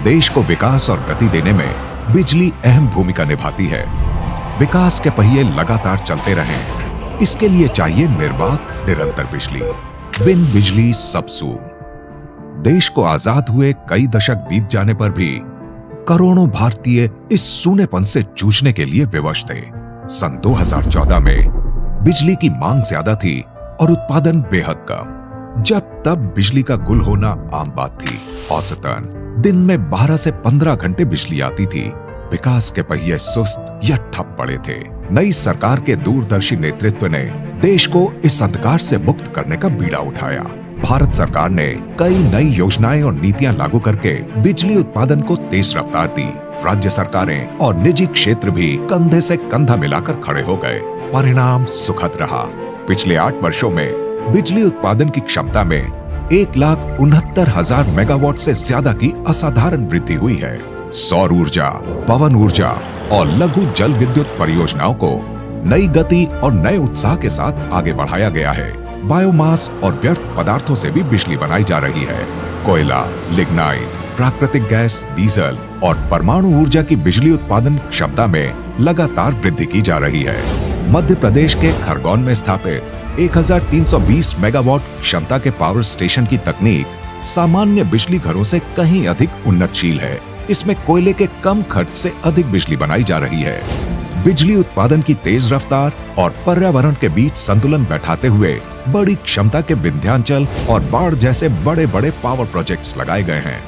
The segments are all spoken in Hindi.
देश को विकास और गति देने में बिजली अहम भूमिका निभाती है। विकास के पहिए लगातार चलते रहें, इसके लिए चाहिए निर्बाध निरंतर बिजली। बिन बिजली सब सून। देश को आजाद हुए कई दशक बीत जाने पर भी करोड़ों भारतीय इस सूनेपन से जूझने के लिए विवश थे। सन 2014 में बिजली की मांग ज्यादा थी और उत्पादन बेहद कम। जब तब बिजली का गुल होना आम बात थी। औसतन दिन में 12 से 15 घंटे बिजली आती थी। विकास के पहिए सुस्त या ठप पड़े थे। नई सरकार के दूरदर्शी नेतृत्व ने देश को इस अंधकार से मुक्त करने का बीड़ा उठाया। भारत सरकार ने कई नई योजनाएं और नीतियां लागू करके बिजली उत्पादन को तेज रफ्तार दी। राज्य सरकारें और निजी क्षेत्र भी कंधे से कंधा मिलाकर खड़े हो गए। परिणाम सुखद रहा। पिछले 8 वर्षों में बिजली उत्पादन की क्षमता में 1,69,000 मेगावाट से ज्यादा की असाधारण वृद्धि हुई है। सौर ऊर्जा, पवन ऊर्जा और लघु जल विद्युत परियोजनाओं को नई गति और नए उत्साह के साथ आगे बढ़ाया गया है। बायोमास और व्यर्थ पदार्थों से भी बिजली बनाई जा रही है। कोयला, लिग्नाइट, प्राकृतिक गैस, डीजल और परमाणु ऊर्जा की बिजली उत्पादन क्षमता में लगातार वृद्धि की जा रही है। मध्य प्रदेश के खरगोन में स्थापित 1320 मेगावाट क्षमता के पावर स्टेशन की तकनीक सामान्य बिजली घरों से कहीं अधिक उन्नतशील है। इसमें कोयले के कम खर्च से अधिक बिजली बनाई जा रही है। बिजली उत्पादन की तेज रफ्तार और पर्यावरण के बीच संतुलन बैठाते हुए बड़ी क्षमता के विंध्याचल और बाढ़ जैसे बड़े बड़े पावर प्रोजेक्ट्स लगाए गए हैं।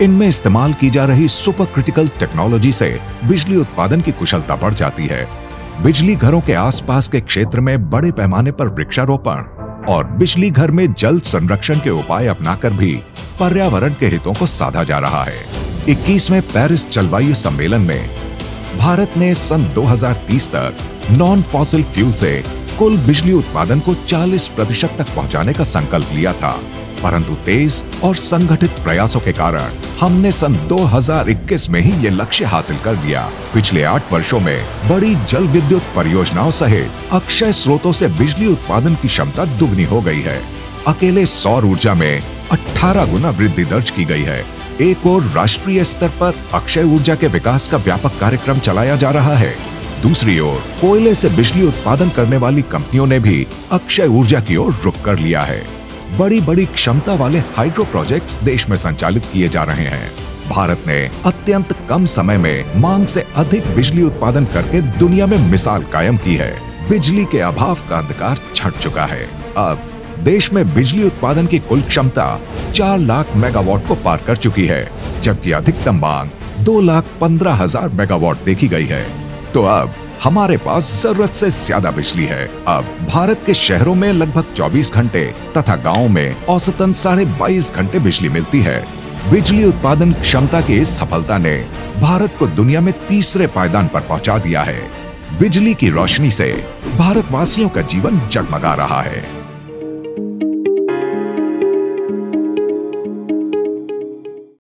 इनमें इस्तेमाल की जा रही सुपर क्रिटिकल टेक्नोलॉजी से बिजली उत्पादन की कुशलता बढ़ जाती है। बिजली घरों के आसपास के क्षेत्र में बड़े पैमाने पर वृक्षारोपण और बिजली घर में जल संरक्षण के उपाय अपनाकर भी पर्यावरण के हितों को साधा जा रहा है। 21वें पेरिस जलवायु सम्मेलन में भारत ने सन 2030 तक नॉन फॉसिल फ्यूल से कुल बिजली उत्पादन को 40% तक पहुंचाने का संकल्प लिया था, परंतु तेज और संगठित प्रयासों के कारण हमने सन 2021 में ही ये लक्ष्य हासिल कर लिया। पिछले 8 वर्षों में बड़ी जल विद्युत परियोजनाओं सहित अक्षय स्रोतों से बिजली उत्पादन की क्षमता दुगनी हो गई है। अकेले सौर ऊर्जा में 18 गुना वृद्धि दर्ज की गई है। एक और राष्ट्रीय स्तर पर अक्षय ऊर्जा के विकास का व्यापक कार्यक्रम चलाया जा रहा है। दूसरी ओर कोयले से बिजली उत्पादन करने वाली कंपनियों ने भी अक्षय ऊर्जा की ओर रुख कर लिया है। बड़ी बड़ी क्षमता वाले हाइड्रो प्रोजेक्ट्स देश में संचालित किए जा रहे हैं। भारत ने अत्यंत कम समय में मांग से अधिक बिजली उत्पादन करके दुनिया में मिसाल कायम की है। बिजली के अभाव का अंधकार छंट चुका है। अब देश में बिजली उत्पादन की कुल क्षमता 4 लाख मेगावाट को पार कर चुकी है, जबकि अधिकतम मांग 2,15,000 मेगावाट देखी गई है। तो अब हमारे पास जरूरत से ज्यादा बिजली है। अब भारत के शहरों में लगभग 24 घंटे तथा गांवों में औसतन 22.5 घंटे बिजली मिलती है। बिजली उत्पादन क्षमता की इस सफलता ने भारत को दुनिया में तीसरे पायदान पर पहुंचा दिया है। बिजली की रोशनी से भारतवासियों का जीवन जगमगा रहा है।